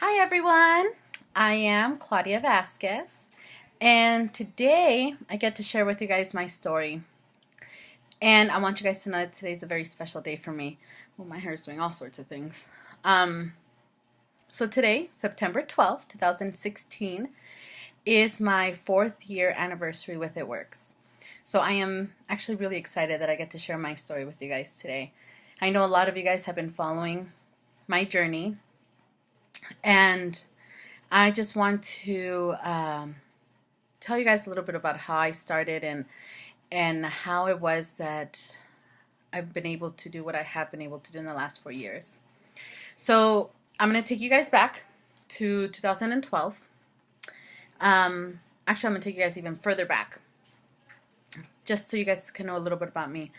Hi everyone, I am Claudia Vasquez, and today I get to share with you guys my story. And I want you guys to know that today's a very special day for me. Well, my hair is doing all sorts of things. Um, so today, September 12th, 2016, is my 4th year anniversary with It Works. So I am actually really excited that I get to share my story with you guys today. I know a lot of you guys have been following my journey, and I just want to tell you guys a little bit about how I started and how it was that I've been able to do what I have been able to do in the last 4 years. So I'm gonna take you guys back to 2012. Actually, I'm gonna take you guys even further back, just so you guys can know a little bit about me.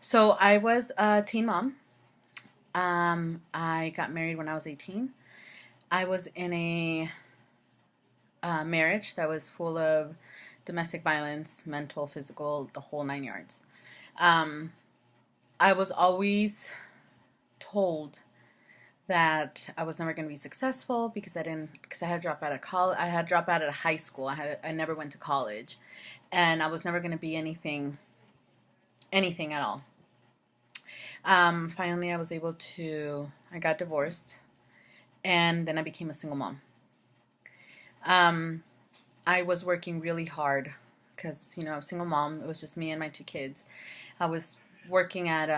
So I was a teen mom. I got married when I was 18. I was in a marriage that was full of domestic violence, mental, physical, the whole nine yards. Um, I was always told that I was never going to be successful because I had dropped out of college. I had dropped out of high school. I never went to college, and I was never going to be anything at all. Finally, I got divorced, and then I became a single mom. Um, I was working really hard because, I was a single mom. It was just me and my two kids. I was working at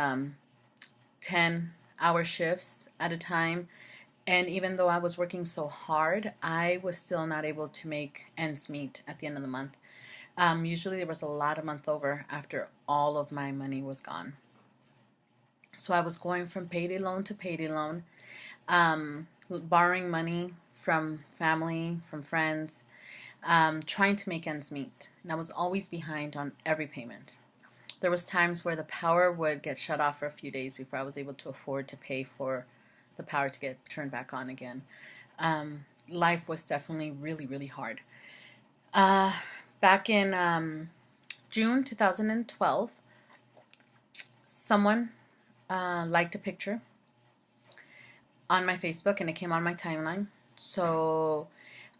10-hour shifts at a time. And even though I was working so hard, I was still not able to make ends meet at the end of the month. Usually there was a lot of month over after all of my money was gone. So I was going from payday loan to payday loan, borrowing money from family, from friends, trying to make ends meet. And I was always behind on every payment. There was times where the power would get shut off for a few days before I was able to afford to pay for the power to get turned back on again. Life was definitely really, really hard. Uh, Back in June 2012, someone liked a picture on my Facebook and it came on my timeline. So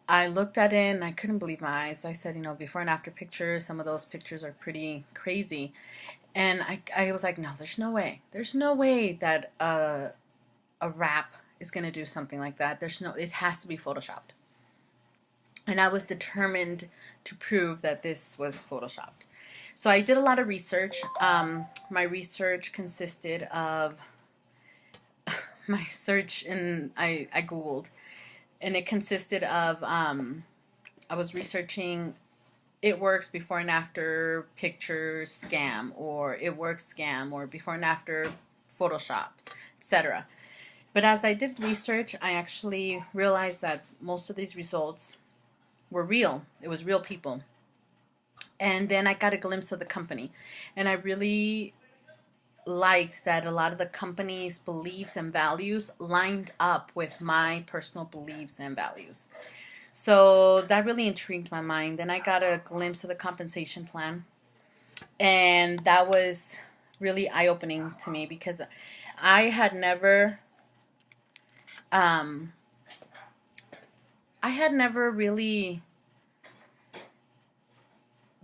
I looked at it and I couldn't believe my eyes. I said, before and after pictures, some of those pictures are pretty crazy. And I was like, no, there's no way. There's no way that a rap is going to do something like that. It has to be photoshopped. And I was determined to prove that this was photoshopped. So I did a lot of research. My research consisted of my search, and I Googled, and it consisted of I was researching It Works before and after pictures scam, or It Works scam, or before and after photoshopped, etc. But as I did research, I actually realized that most of these results were real. It was real people. And then I got a glimpse of the company, and I really liked that a lot of the company's beliefs and values lined up with my personal beliefs and values. So that really intrigued my mind. Then I got a glimpse of the compensation plan, and that was really eye-opening to me because I had never um, I had never really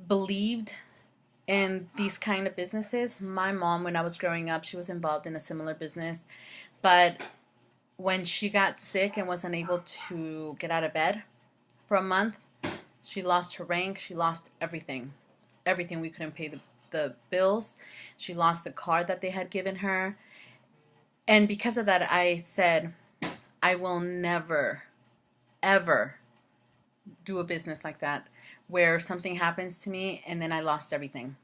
believed in these kind of businesses. My mom, when I was growing up, she was involved in a similar business, but when she got sick and wasn't able to get out of bed for a month, she lost her rank. She lost everything. Everything. We couldn't pay the bills. She lost the car that they had given her. And because of that, I said, I will never, ever do a business like that where something happens to me and then I lost everything.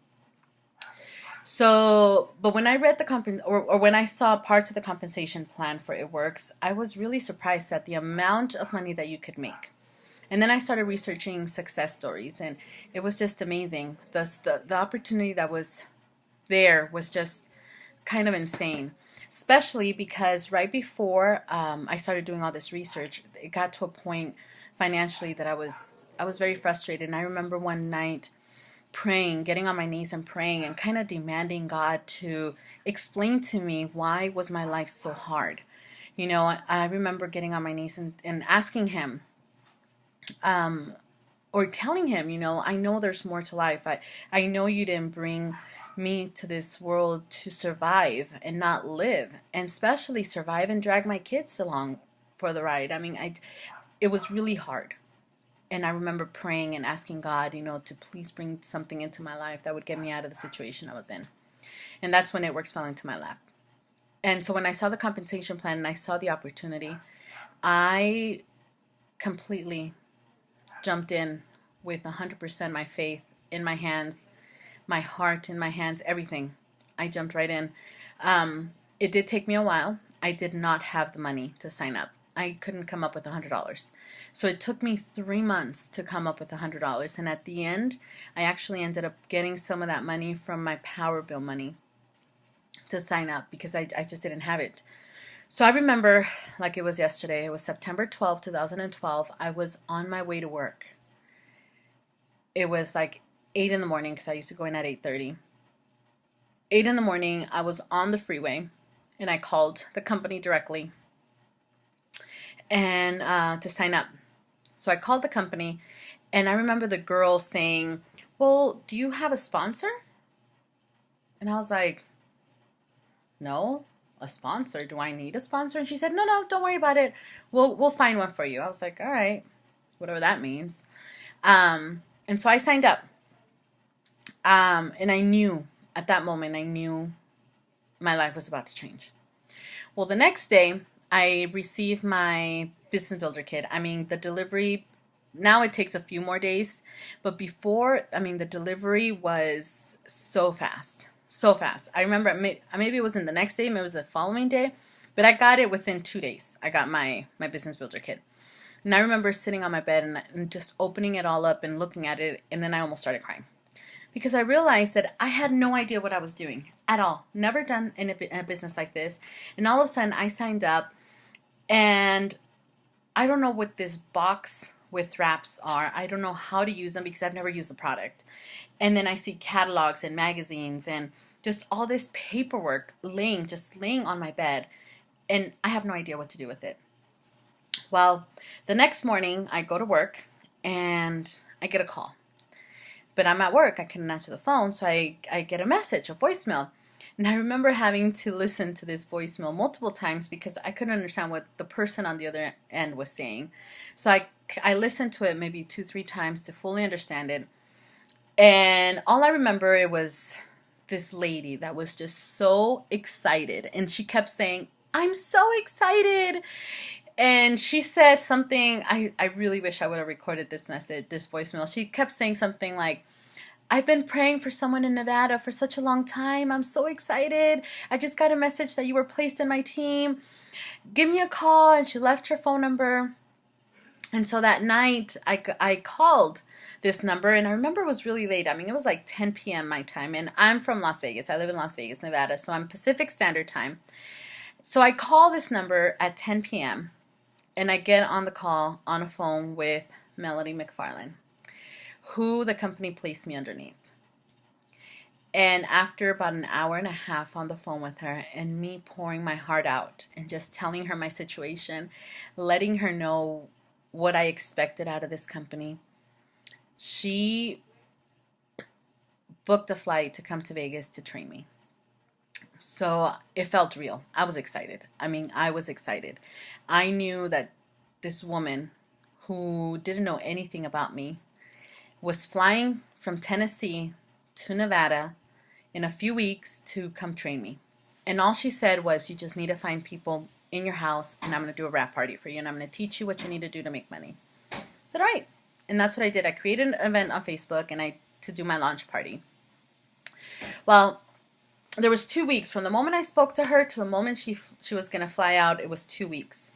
So, but when I read or when I saw parts of the compensation plan for It Works, I was really surprised at the amount of money that you could make. And then I started researching success stories, and it was just amazing. The opportunity that was there was just kind of insane, especially because right before I started doing all this research, it got to a point financially that I was very frustrated. And I remember one night praying, getting on my knees and praying and kind of demanding God to explain to me why was my life so hard. You know, I remember getting on my knees and asking him, um, or telling him, you know, I know there's more to life. I know you didn't bring me to this world to survive and not live, and especially survive and drag my kids along for the ride. I mean, it was really hard. And I remember praying and asking God, you know, to please bring something into my life that would get me out of the situation I was in. And that's when It Works fell into my lap. And so when I saw the compensation plan and I saw the opportunity, I completely jumped in with 100% my faith in my hands, my heart in my hands, everything. I jumped right in. It did take me a while. I did not have the money to sign up. I couldn't come up with $100. So it took me 3 months to come up with $100. And at the end, I actually ended up getting some of that money from my power bill money to sign up because I just didn't have it. So I remember like it was yesterday. It was September 12th, 2012. I was on my way to work. It was like 8 in the morning because I used to go in at 8:30. 8 in the morning, I was on the freeway and I called the company directly and to sign up. So I called the company and I remember the girl saying, "Well, do you have a sponsor?" And I was like, "No, a sponsor? Do I need a sponsor?" And she said, "No, no, don't worry about it. We'll find one for you." I was like, "All right, whatever that means." And so I signed up. And I knew at that moment, I knew my life was about to change. Well, the next day, I received my Business Builder Kit. I mean, the delivery, now it takes a few more days, but before, I mean, the delivery was so fast. So fast. I remember maybe it wasn't the next day, maybe it was the following day, but I got it within 2 days. I got my Business Builder Kit. And I remember sitting on my bed and just opening it all up and looking at it, and then I almost started crying. Because I realized that I had no idea what I was doing at all. Never done in a business like this. And all of a sudden, I signed up, and I don't know what this box with wraps are. I don't know how to use them because I've never used the product. And then I see catalogs and magazines and just all this paperwork just laying on my bed. And I have no idea what to do with it. Well, the next morning, I go to work, and I get a call. But I'm at work, I couldn't answer the phone, so I get a message, a voicemail. And I remember having to listen to this voicemail multiple times because I couldn't understand what the person on the other end was saying. So I listened to it maybe 2-3 times to fully understand it. And all I remember, it was this lady that was just so excited. And she kept saying, "I'm so excited." And she said something, I really wish I would have recorded this message, this voicemail. She kept saying something like, "I've been praying for someone in Nevada for such a long time. I'm so excited. I just got a message that you were placed in my team. Give me a call." And she left her phone number. And so that night, I called this number, and I remember it was really late. I mean, it was like 10 p.m. my time, and I'm from Las Vegas. I live in Las Vegas, Nevada, so I'm Pacific Standard Time. So I call this number at 10 p.m., and I get on the call on a phone with Melody McFarland, who the company placed me underneath. And after about an hour and a half on the phone with her and me pouring my heart out and just telling her my situation, letting her know what I expected out of this company, she booked a flight to come to Vegas to train me. So it felt real. I was excited. I mean, I was excited. I knew that this woman who didn't know anything about me was flying from Tennessee to Nevada in a few weeks to come train me. And all she said was, "You just need to find people in your house, and I'm going to do a wrap party for you, and I'm going to teach you what you need to do to make money." I said, "All right." And that's what I did. I created an event on Facebook and to do my launch party. Well, there was 2 weeks from the moment I spoke to her to the moment she was going to fly out. It was 2 weeks.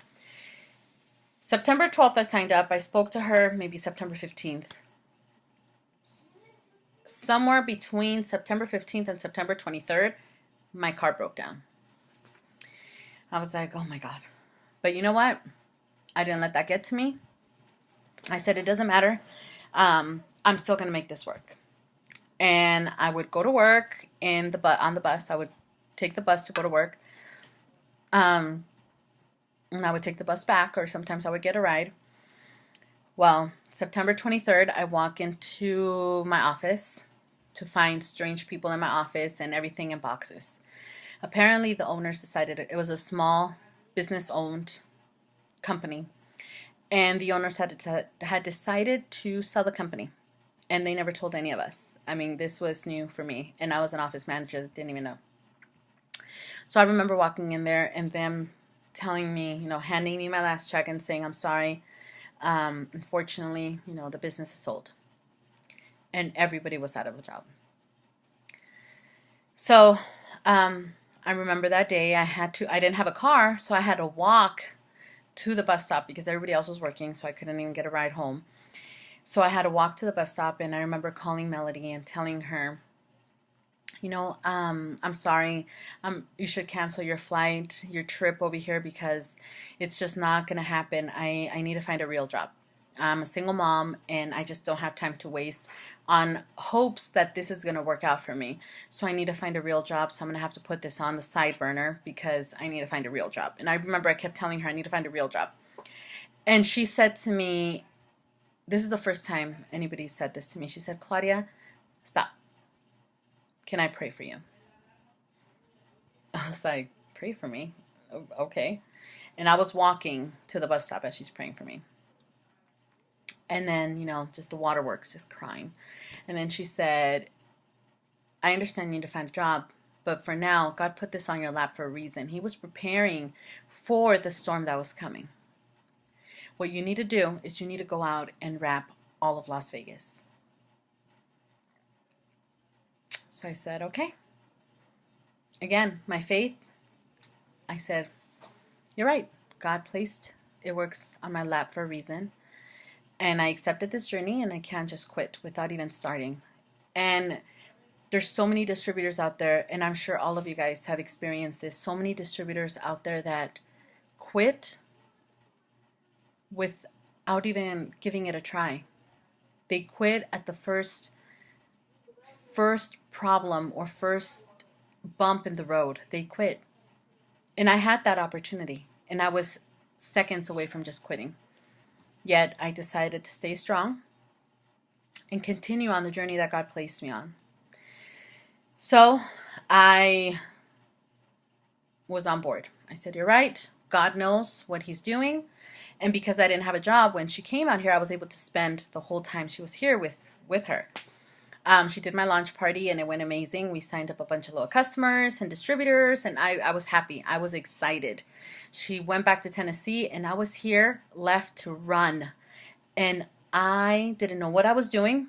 September 12th, I signed up. I spoke to her maybe September 15th. Somewhere between September 15th and September 23rd, my car broke down. I was like, oh my God. But you know what? I didn't let that get to me. I said, it doesn't matter. I'm still going to make this work. And I would go to work on the bus. I would take the bus to go to work. and I would take the bus back, or sometimes I would get a ride. Well, September 23rd, I walk into my office to find strange people in my office and everything in boxes. Apparently, the owners decided it was a small business owned company, and the owners had decided to sell the company, and they never told any of us. I mean, this was new for me, and I was an office manager that didn't even know. So I remember walking in there and them telling me, handing me my last check and saying, I'm sorry. Unfortunately, the business is sold. And everybody was out of a job. So I remember that day I didn't have a car, so I had to walk to the bus stop because everybody else was working, so I couldn't even get a ride home. So I had to walk to the bus stop, and I remember calling Melody and telling her, I'm sorry. You should cancel your flight, your trip over here, because it's just not going to happen. I need to find a real job. I'm a single mom, and I just don't have time to waste on hopes that this is going to work out for me. So I need to find a real job. So I'm going to have to put this on the side burner because I need to find a real job. And I remember I kept telling her I need to find a real job. And she said to me, this is the first time anybody said this to me. She said, Claudia, stop. Can I pray for you? I was like, pray for me? Okay. And I was walking to the bus stop as she's praying for me. And then, just the waterworks, just crying. And then she said, I understand you need to find a job, but for now, God put this on your lap for a reason. He was preparing for the storm that was coming. What you need to do is you need to go out and wrap all of Las Vegas. So I said, okay. Again, my faith, I said, you're right. God placed it works on my lap for a reason. And I accepted this journey, and I can't just quit without even starting. And there's so many distributors out there, and I'm sure all of you guys have experienced this. So many distributors out there that quit without even giving it a try. They quit at the first problem or first bump in the road. They quit. And I had that opportunity, and I was seconds away from just quitting. Yet I decided to stay strong and continue on the journey that God placed me on. So I was on board. I said, you're right. God knows what he's doing. And because I didn't have a job when she came out here, I was able to spend the whole time she was here with her. She did my launch party, and it went amazing. We signed up a bunch of little customers and distributors, and I was happy. I was excited. She went back to Tennessee, and I was here left to run. And I didn't know what I was doing.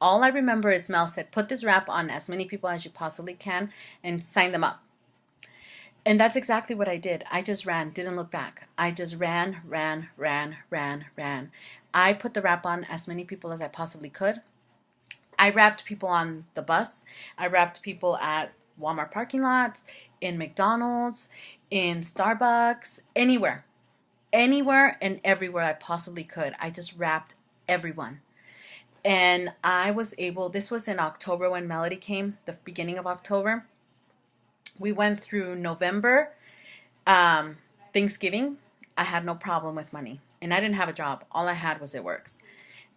All I remember is Mel said, put this wrap on as many people as you possibly can and sign them up. And that's exactly what I did. I just ran, didn't look back. I just ran. I put the wrap on as many people as I possibly could. I wrapped people on the bus. I wrapped people at Walmart parking lots, in McDonald's, in Starbucks, anywhere and everywhere I possibly could. I just wrapped everyone. And I was able, this was in October when Melody came, the beginning of October. We went through November, Thanksgiving. I had no problem with money, and I didn't have a job. All I had was It Works.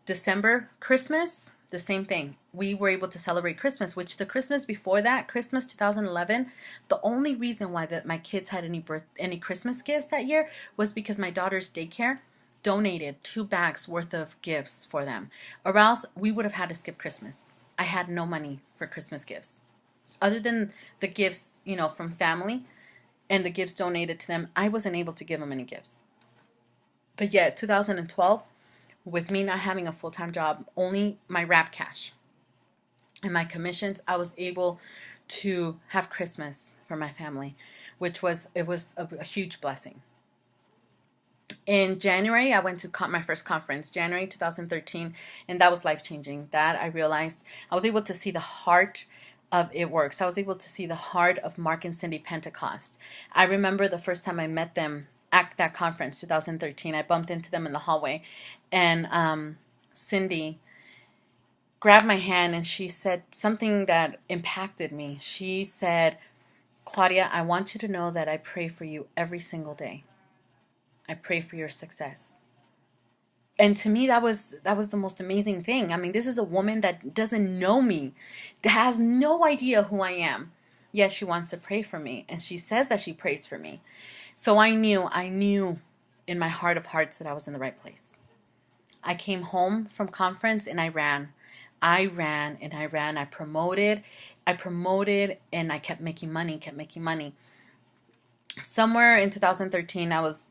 December, Christmas, the same thing. We were able to celebrate Christmas, which the Christmas before that, Christmas 2011, the only reason why my kids had any Christmas gifts that year was because my daughter's daycare donated 2 bags worth of gifts for them, or else we would have had to skip Christmas. I had no money for Christmas gifts. Other than the gifts, from family and the gifts donated to them, I wasn't able to give them any gifts. But yet, 2012, with me not having a full-time job, only my wrap cash and my commissions, I was able to have Christmas for my family, which was a huge blessing. In January, I went to my first conference, January 2013, and that was life-changing. That I realized I was able to see the heart of It Works. I was able to see the heart of Mark and Cindy Pentecost. I remember the first time I met them at that conference, 2013. I bumped into them in the hallway, and Cindy grabbed my hand, and she said something that impacted me. She said, Claudia, I want you to know that I pray for you every single day. I pray for your success. And to me, that was the most amazing thing. I mean, this is a woman that doesn't know me, that has no idea who I am. Yet she wants to pray for me, and she says that she prays for me. So I knew in my heart of hearts that I was in the right place. I came home from conference and I ran. I ran and I ran. I promoted, and I kept making money, kept making money. Somewhere in 2013, I was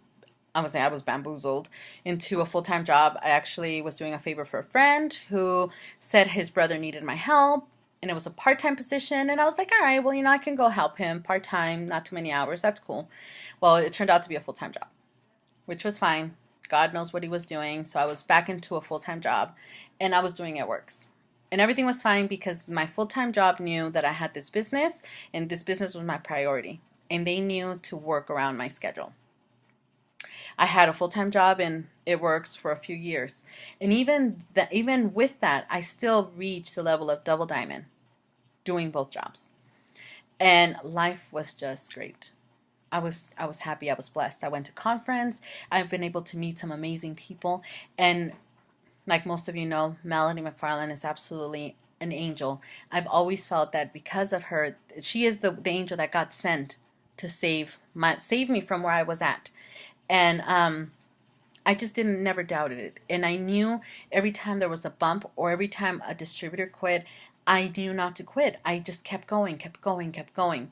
bamboozled into a full-time job. I actually was doing a favor for a friend who said his brother needed my help, and it was a part-time position, and I was like, all right, well, I can go help him part-time, not too many hours. That's cool. Well, it turned out to be a full-time job, which was fine. God knows what he was doing. So I was back into a full-time job, and I was doing It Works. And everything was fine because my full-time job knew that I had this business, and this business was my priority. And they knew to work around my schedule. I had a full-time job in It Works for a few years. And even with that, I still reached the level of double diamond doing both jobs. And life was just great. I was happy. I was blessed. I went to conference. I've been able to meet some amazing people. And like most of you know, Melanie McFarland is absolutely an angel. I've always felt that because of her, she is the angel that got sent to save me from where I was at. And I just didn't never doubted it. And I knew every time there was a bump or every time a distributor quit, I knew not to quit. I just kept going, kept going, kept going.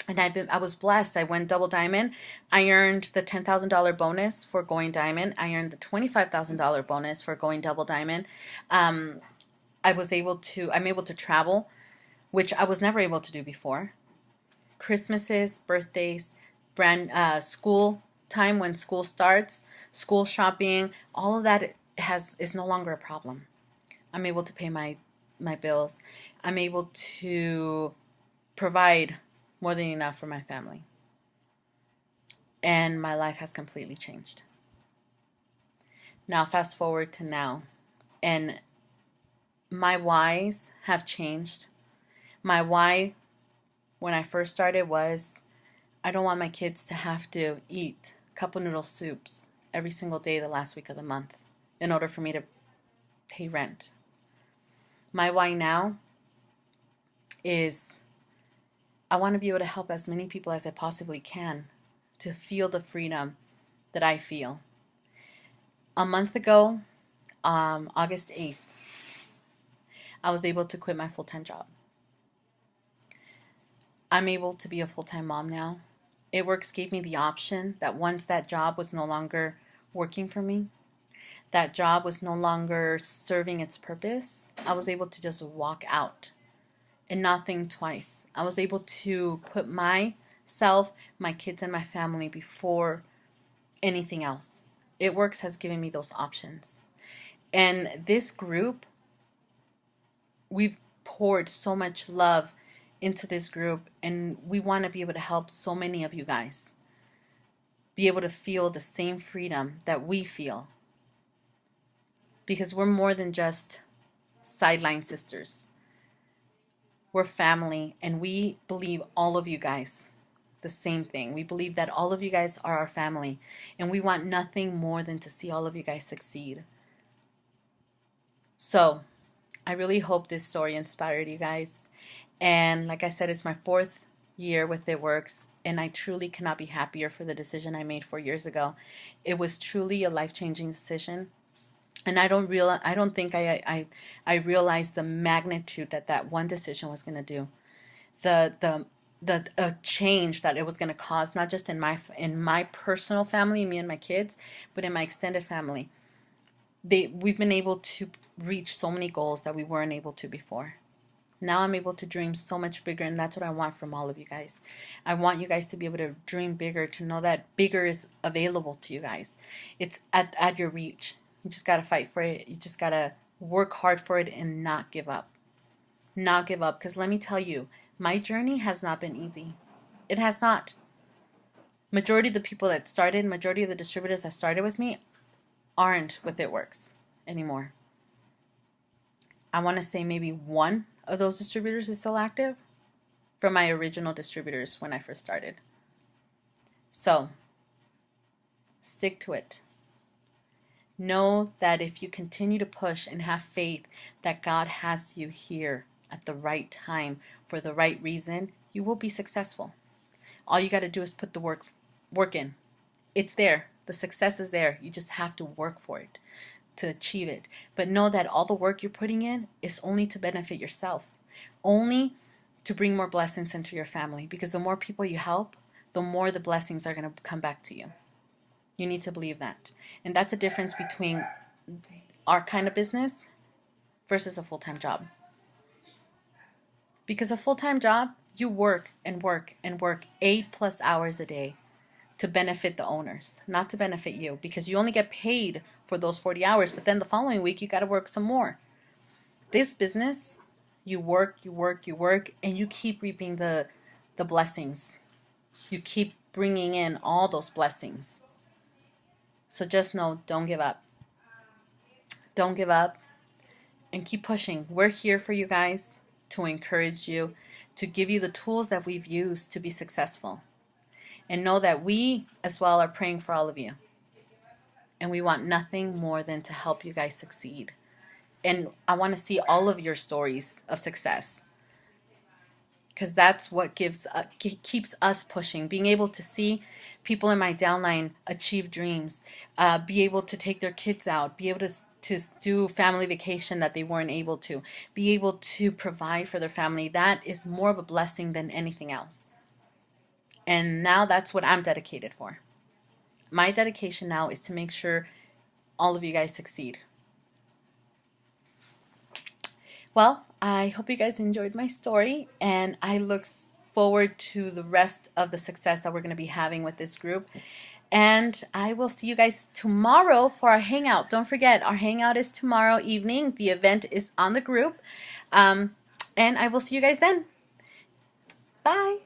And I was blessed. I went double diamond. I earned the $10,000 bonus for going diamond. I earned the $25,000 bonus for going double diamond. I'm able to travel, which I was never able to do before. Christmases, birthdays, school time when school starts, school shopping, all of that is no longer a problem. I'm able to pay my bills. I'm able to provide more than enough for my family. And my life has completely changed. Now fast forward to now, and my whys have changed. My why when I first started was, I don't want my kids to have to eat cup of noodle soups every single day the last week of the month in order for me to pay rent. My why now is, I want to be able to help as many people as I possibly can to feel the freedom that I feel. A month ago, August 8th, I was able to quit my full-time job. I'm able to be a full-time mom now. It Works gave me the option that once that job was no longer working for me, that job was no longer serving its purpose, I was able to just walk out and not think twice. I was able to put myself, my kids, and my family before anything else. It Works has given me those options. And this group, we've poured so much love into this group, and we want to be able to help so many of you guys be able to feel the same freedom that we feel, because we're more than just sideline sisters. We're family, and we believe all of you guys the same thing. We believe that all of you guys are our family, and we want nothing more than to see all of you guys succeed. So I really hope this story inspired you guys. And like I said, it's my 4th year with It Works, and I truly cannot be happier for the decision I made 4 years ago. It was truly a life-changing decision. And I don't think I realized the magnitude that one decision was going to do. The change that it was going to cause, not just in my personal family, me and my kids, but in my extended family. We've been able to reach so many goals that we weren't able to before. Now I'm able to dream so much bigger, and that's what I want from all of you guys. I want you guys to be able to dream bigger, to know that bigger is available to you guys. It's at your reach. You just got to fight for it. You just got to work hard for it and not give up. Not give up, because let me tell you, my journey has not been easy. It has not. Majority of the distributors that started with me aren't with It Works anymore. I want to say maybe one of those distributors is still active from my original distributors when I first started. So Stick to it. Know that if you continue to push and have faith that God has you here at the right time for the right reason, you will be successful. All you got to do is put the work in. It's there. The success is there. You just have to work for it to achieve it. But know that all the work you're putting in is only to benefit yourself, only to bring more blessings into your family, because the more people you help, the more the blessings are going to come back to you. You need to believe that. And that's a difference between our kind of business versus a full-time job. Because a full-time job, you work and work and work 8+ hours a day to benefit the owners, not to benefit you, because you only get paid for those 40 hours, but then the following week you got to work some more. This business, you work, and you keep reaping the blessings. You keep bringing in all those blessings. So just know, don't give up. Don't give up and keep pushing. We're here for you guys, to encourage you, to give you the tools that we've used to be successful. And know that we as well are praying for all of you. And we want nothing more than to help you guys succeed. And I want to see all of your stories of success, because that's what keeps us pushing. Being able to see people in my downline achieve dreams, be able to take their kids out, be able to do family vacation that they weren't able to, be able to provide for their family. That is more of a blessing than anything else. And now that's what I'm dedicated for. My dedication now is to make sure all of you guys succeed. Well, I hope you guys enjoyed my story, and I look forward to the rest of the success that we're going to be having with this group. And I will see you guys tomorrow for our hangout. Don't forget, our hangout is tomorrow evening. The event is on the group. And I will see you guys then. Bye.